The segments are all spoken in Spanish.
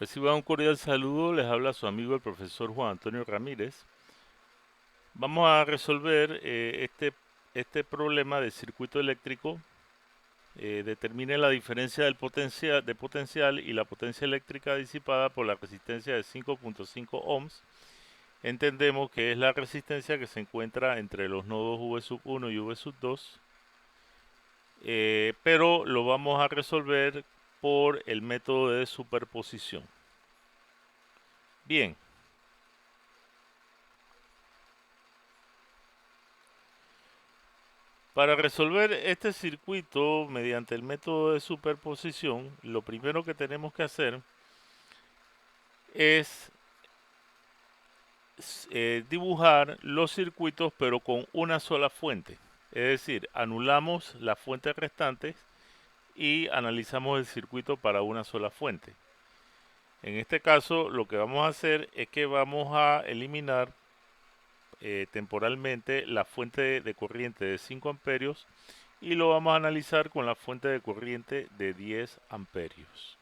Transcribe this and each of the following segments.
Reciba un cordial saludo, les habla su amigo el profesor Juan Antonio Ramírez. Vamos a resolver este problema de circuito eléctrico. Determine la diferencia de potencial y la potencia eléctrica disipada por la resistencia de 5.5 ohms. Entendemos que es la resistencia que se encuentra entre los nodos V1 y V2, pero lo vamos a resolver por el método de superposición. Bien. Para resolver este circuito mediante el método de superposición, lo primero que tenemos que hacer es dibujar los circuitos pero con una sola fuente. Es decir, anulamos las fuentes restantes y analizamos el circuito para una sola fuente. En este caso, lo que vamos a hacer es que vamos a eliminar temporalmente la fuente de corriente de 5 amperios y lo vamos a analizar con la fuente de corriente de 10 amperios.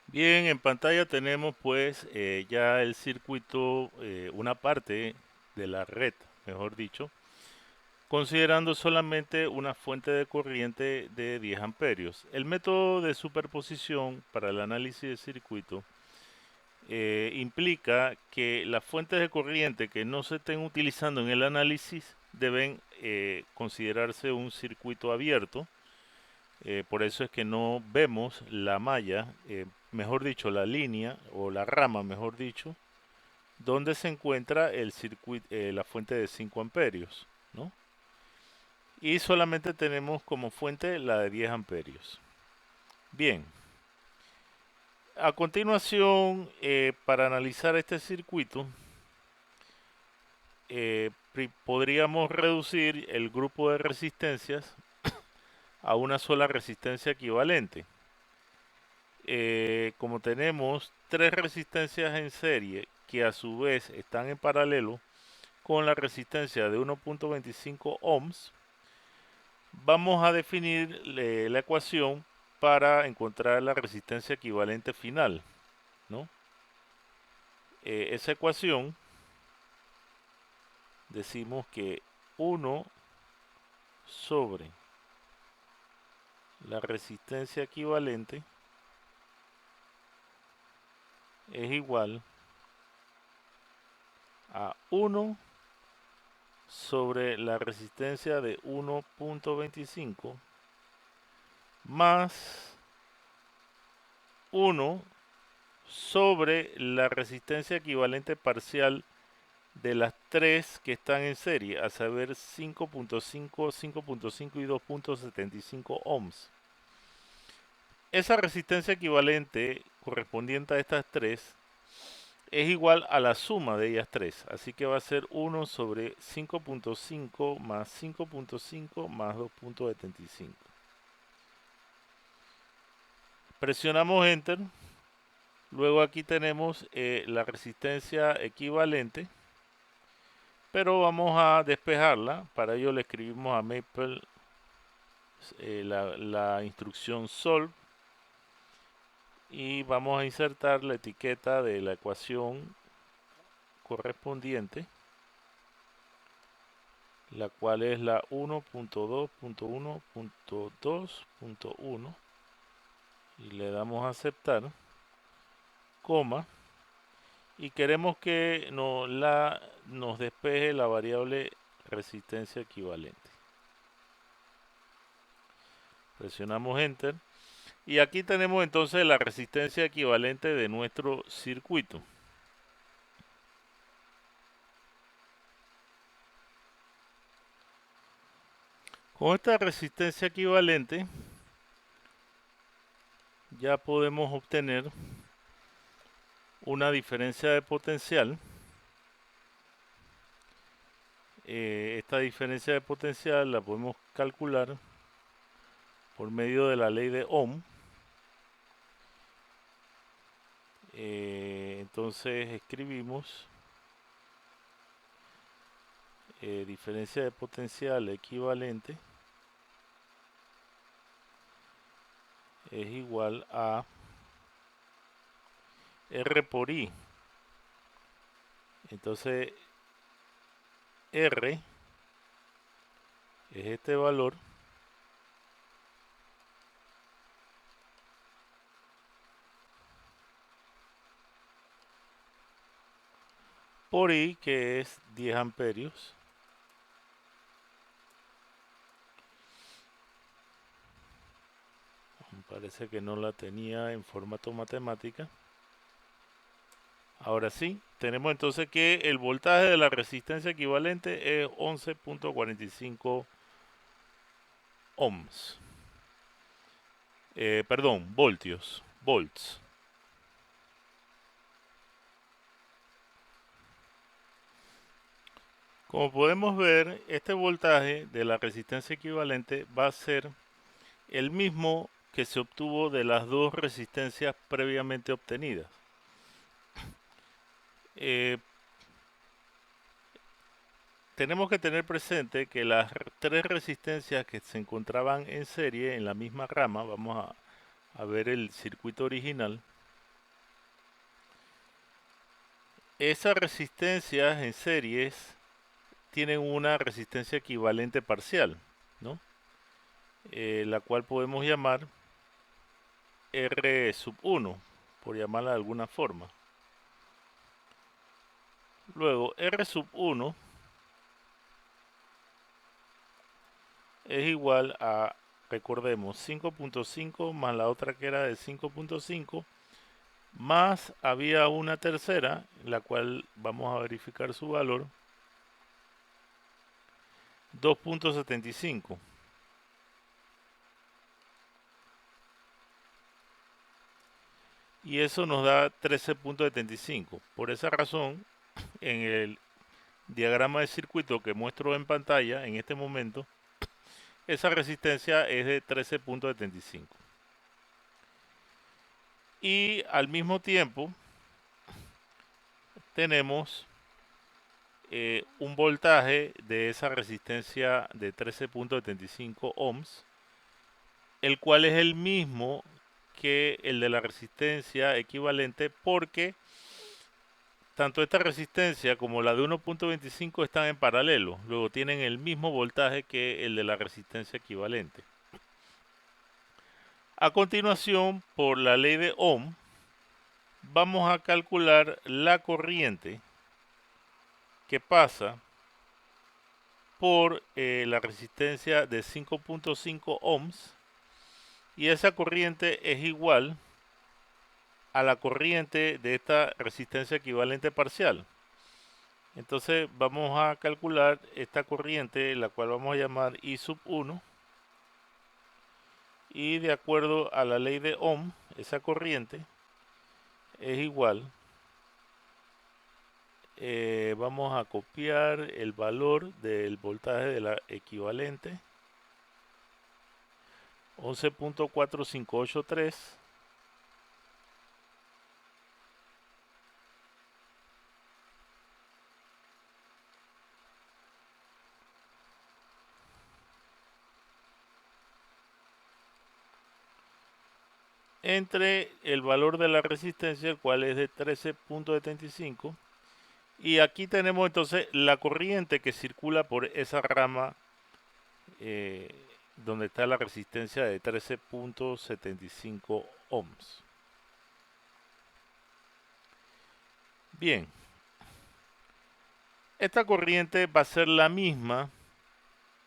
Bien, en pantalla tenemos pues ya el circuito, una parte de la red, mejor dicho, considerando solamente una fuente de corriente de 10 amperios. El método de superposición para el análisis de circuito implica que las fuentes de corriente que no se estén utilizando en el análisis deben considerarse un circuito abierto. Por eso es que no vemos la malla, mejor dicho, la línea o la rama, mejor dicho, donde se encuentra el circuito, la fuente de 5 amperios, ¿no? Y solamente tenemos como fuente la de 10 amperios. Bien, a continuación, para analizar este circuito, podríamos reducir el grupo de resistencias a una sola resistencia equivalente. Como tenemos tres resistencias en serie que a su vez están en paralelo con la resistencia de 1.25 ohms, vamos a definir la ecuación para encontrar la resistencia equivalente final, ¿no? Esa ecuación decimos que 1 sobre la resistencia equivalente es igual a 1 sobre la resistencia de 1.25 más 1 sobre la resistencia equivalente parcial de las tres que están en serie, a saber 5.5, 5.5 y 2.75 ohms. Esa resistencia equivalente correspondiente a estas tres es igual a la suma de ellas tres, así que va a ser 1 sobre 5.5 más 5.5 más 2.75. Presionamos Enter, luego aquí tenemos la resistencia equivalente, pero vamos a despejarla. Para ello le escribimos a Maple la instrucción solve y vamos a insertar la etiqueta de la ecuación correspondiente, la cual es la 1.2.1.2.1 y le damos a aceptar, coma, y queremos que nos despeje la variable resistencia equivalente. Presionamos Enter y aquí tenemos entonces la resistencia equivalente de nuestro circuito. Con esta resistencia equivalente ya podemos obtener una diferencia de potencial. Esta diferencia de potencial la podemos calcular por medio de la ley de Ohm. Entonces escribimos diferencia de potencial equivalente es igual a R por I. Entonces R es este valor por I, que es 10 amperios. Parece que no la tenía en formato matemática. Ahora sí, tenemos entonces que el voltaje de la resistencia equivalente es 11.45 ohms. Perdón, volts. Como podemos ver, este voltaje de la resistencia equivalente va a ser el mismo que se obtuvo de las dos resistencias previamente obtenidas. Tenemos que tener presente que las tres resistencias que se encontraban en serie en la misma rama, vamos a ver el circuito original. Esas resistencias en series tienen una resistencia equivalente parcial, ¿no? La cual podemos llamar R sub 1, por llamarla de alguna forma. Luego, R sub 1 es igual a, recordemos, 5.5 más la otra que era de 5.5, más había una tercera, la cual vamos a verificar su valor, 2.75. Y eso nos da 13.75. Por esa razón, en el diagrama de circuito que muestro en pantalla en este momento, esa resistencia es de 13.75. Y al mismo tiempo tenemos un voltaje de esa resistencia de 13.75 ohms, el cual es el mismo que el de la resistencia equivalente, porque tanto esta resistencia como la de 1.25 están en paralelo, luego tienen el mismo voltaje que el de la resistencia equivalente. A continuación, por la ley de Ohm, vamos a calcular la corriente que pasa por la resistencia de 5.5 ohms, y esa corriente es igual a la corriente de esta resistencia equivalente parcial. Entonces vamos a calcular esta corriente, la cual vamos a llamar I sub 1, y de acuerdo a la ley de Ohm, esa corriente es igual, vamos a copiar el valor del voltaje de la equivalente, 11.4583, entre el valor de la resistencia, el cual es de 13.75, y aquí tenemos entonces la corriente que circula por esa rama donde está la resistencia de 13.75 ohms. Bien, esta corriente va a ser la misma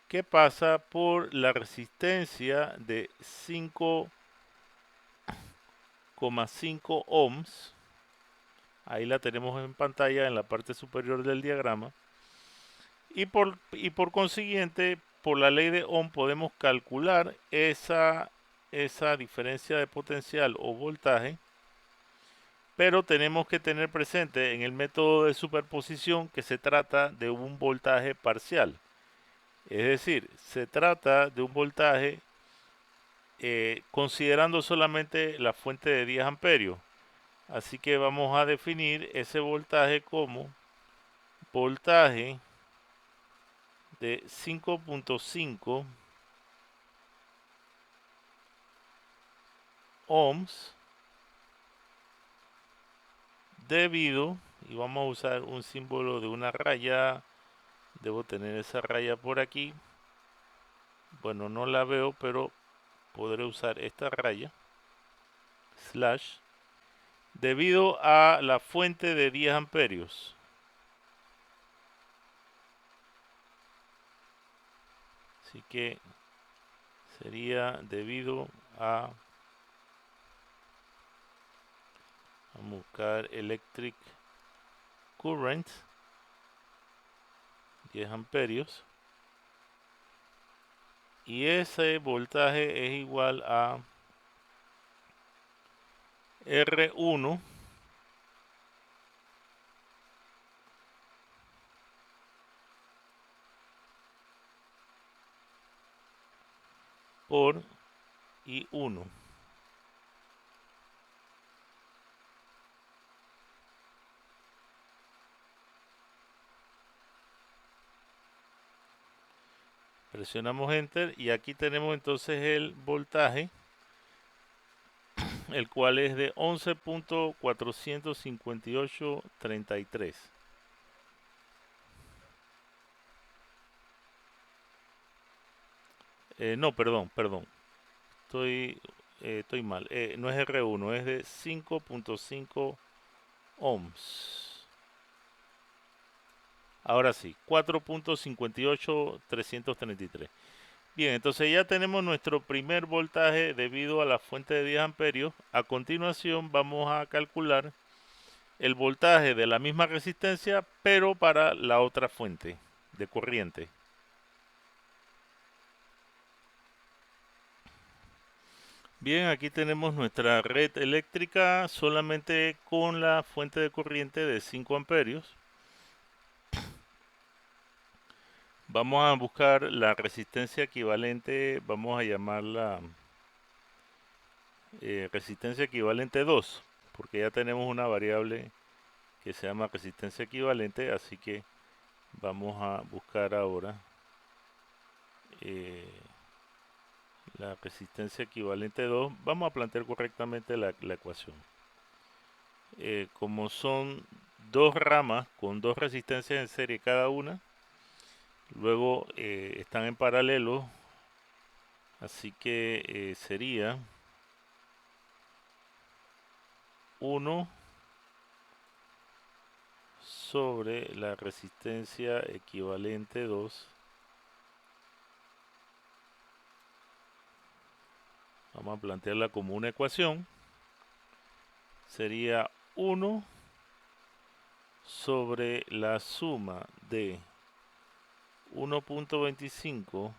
que pasa por la resistencia de 5,5 ohms. Ahí la tenemos en pantalla en la parte superior del diagrama. Y por consiguiente, por la ley de Ohm podemos calcular esa diferencia de potencial o voltaje, pero tenemos que tener presente en el método de superposición que se trata de un voltaje parcial. Es decir, se trata de un voltaje considerando solamente la fuente de 10 amperios. Así que vamos a definir ese voltaje como voltaje de 5.5 ohms debido, y vamos a usar un símbolo de una raya. Debo tener esa raya por aquí. Bueno, no la veo, pero podré usar esta raya slash debido a la fuente de 10 amperios. Así que sería debido a, vamos a buscar electric current 10 amperios, y ese voltaje es igual a R1 por I1. Presionamos enter y aquí tenemos entonces el voltaje, el cual es de 11.458.33. No, perdón. Estoy mal. No es R1, es de 5.5 ohms. Ahora sí, 4.58333. Bien, entonces ya tenemos nuestro primer voltaje debido a la fuente de 10 amperios. A continuación vamos a calcular el voltaje de la misma resistencia, pero para la otra fuente de corriente. Bien, aquí tenemos nuestra red eléctrica solamente con la fuente de corriente de 5 amperios. Vamos a buscar la resistencia equivalente, vamos a llamarla resistencia equivalente 2, porque ya tenemos una variable que se llama resistencia equivalente, así que vamos a buscar ahora eh, la resistencia equivalente 2. Vamos a plantear correctamente la ecuación. Como son dos ramas con dos resistencias en serie cada una, luego están en paralelo, así que sería 1 sobre la resistencia equivalente 2. Vamos a plantearla como una ecuación. Sería 1 sobre la suma de 1.25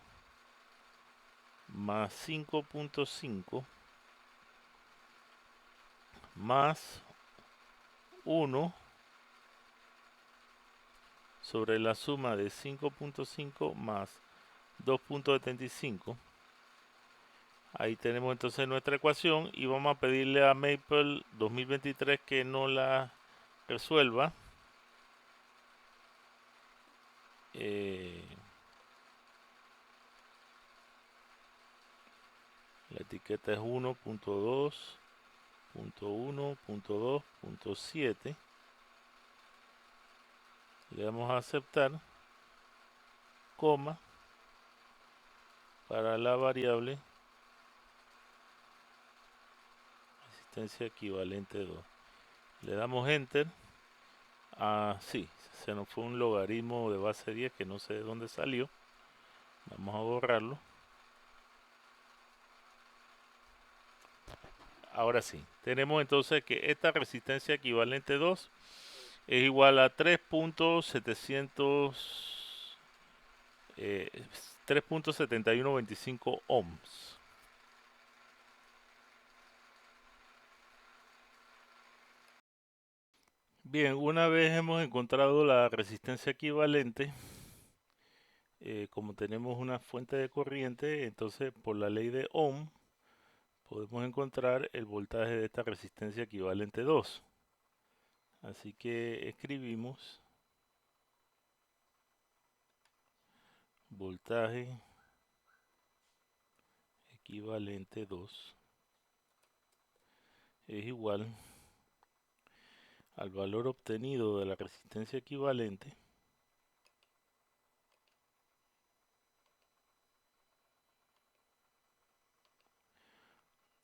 más 5.5 más 1 sobre la suma de 5.5 más 2.75. Ahí tenemos entonces nuestra ecuación y vamos a pedirle a Maple 2023 que no la resuelva. La etiqueta es 1.2.1.2.7. Le damos a aceptar, coma, para la variable resistencia equivalente 2. Le damos enter. Sí, se nos fue un logaritmo de base 10 que no sé de dónde salió. Vamos a borrarlo. Ahora sí, tenemos entonces que esta resistencia equivalente 2 es igual a 3.7125 ohms. Bien, una vez hemos encontrado la resistencia equivalente, como tenemos una fuente de corriente, entonces por la ley de Ohm podemos encontrar el voltaje de esta resistencia equivalente 2. Así que escribimos voltaje equivalente 2 es igual al valor obtenido de la resistencia equivalente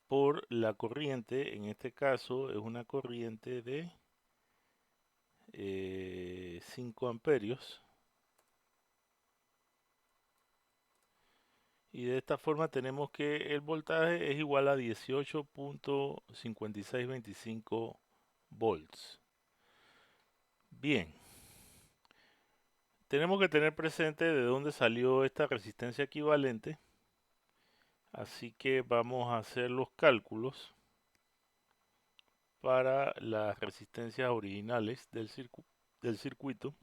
por la corriente. En este caso es una corriente de 5 amperios. Y de esta forma tenemos que el voltaje es igual a 18.5625 volts. Bien, tenemos que tener presente de dónde salió esta resistencia equivalente. Así que vamos a hacer los cálculos para las resistencias originales del circuito.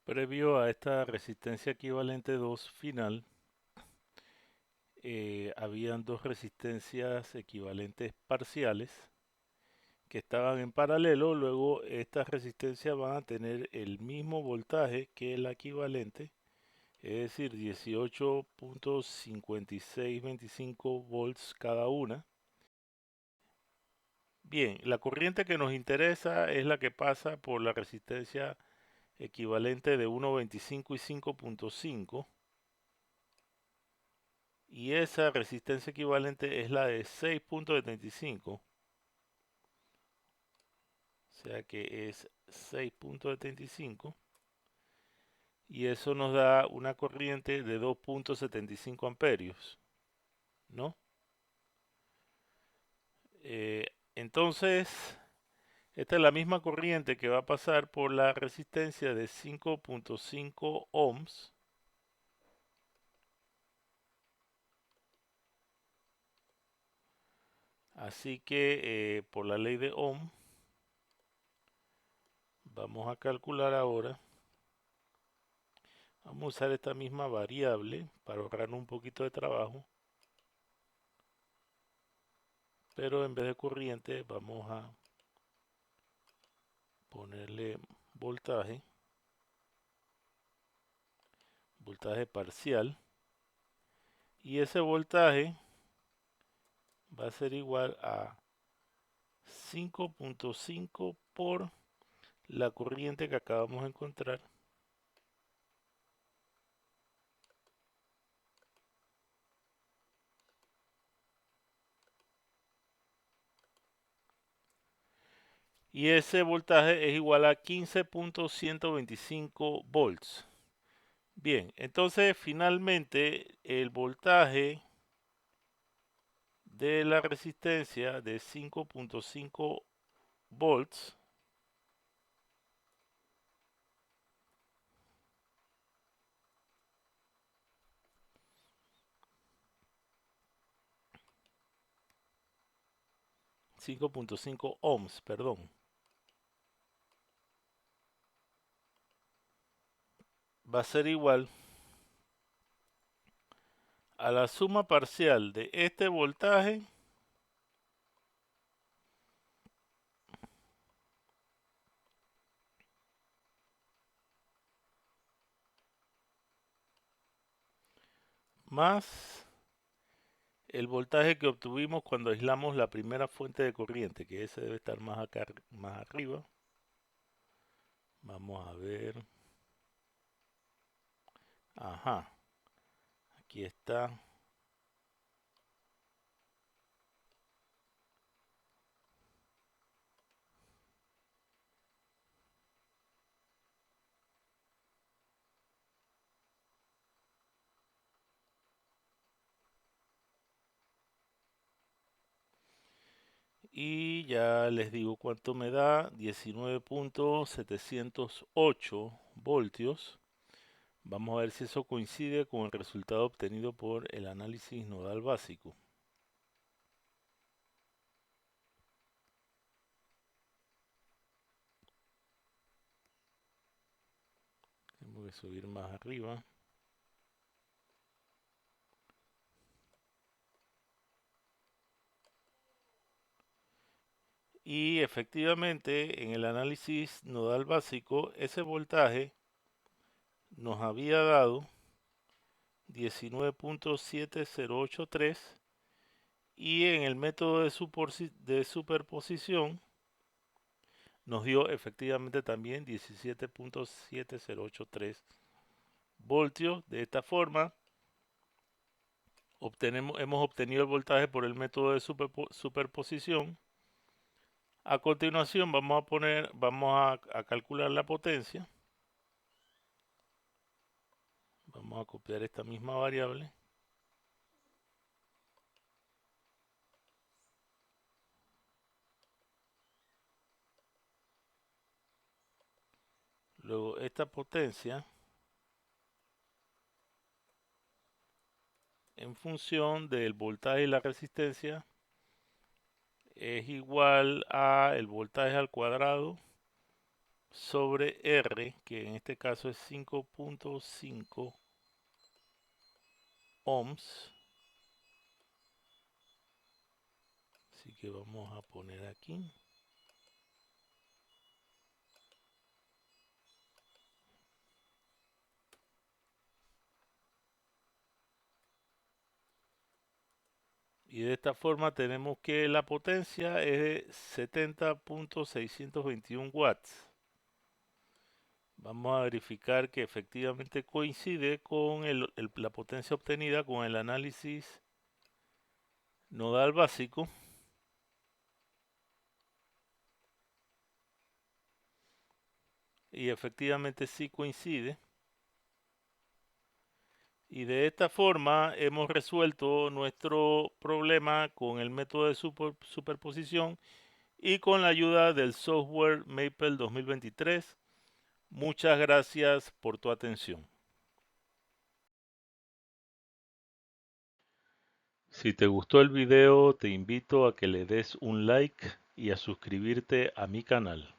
Previo a esta resistencia equivalente 2 final, habían dos resistencias equivalentes parciales que estaban en paralelo. Luego estas resistencias van a tener el mismo voltaje que la equivalente, es decir, 18.5625 volts cada una. Bien, la corriente que nos interesa es la que pasa por la resistencia equivalente de 1.25 y 5.5, y esa resistencia equivalente es la de 6.75, o sea que es 6.75, y eso nos da una corriente de 2.75 amperios, ¿no? Entonces, esta es la misma corriente que va a pasar por la resistencia de 5.5 ohms. Así que por la ley de Ohm vamos a calcular ahora. Vamos a usar esta misma variable para ahorrar un poquito de trabajo. Pero en vez de corriente vamos a ponerle voltaje. Voltaje parcial. Y ese voltaje va a ser igual a 5.5 por la corriente que acabamos de encontrar. Y ese voltaje es igual a 15.125 volts. Bien, entonces finalmente el voltaje de la resistencia de 5.5 volts .5 ohms, perdón, va a ser igual a la suma parcial de este voltaje más el voltaje que obtuvimos cuando aislamos la primera fuente de corriente, que ese debe estar más acá, más arriba. Vamos a ver. Ajá, aquí está. Y ya les digo cuánto me da: 19.708 voltios. Vamos a ver si eso coincide con el resultado obtenido por el análisis nodal básico. Tengo que subir más arriba. Y efectivamente, en el análisis nodal básico, ese voltaje nos había dado 19.7083 y en el método de superposición nos dio efectivamente también 17.7083 voltios. De esta forma hemos obtenido el voltaje por el método de superposición. A continuación vamos a calcular la potencia. Vamos a copiar esta misma variable. Luego esta potencia en función del voltaje y la resistencia es igual a el voltaje al cuadrado sobre R, que en este caso es 5.5 ohms. Así que vamos a poner aquí. Y de esta forma tenemos que la potencia es de 70.621 watts. Vamos a verificar que efectivamente coincide con la potencia obtenida con el análisis nodal básico. Y efectivamente sí coincide. Y de esta forma hemos resuelto nuestro problema con el método de superposición y con la ayuda del software Maple 2023. Muchas gracias por tu atención. Si te gustó el video, te invito a que le des un like y a suscribirte a mi canal.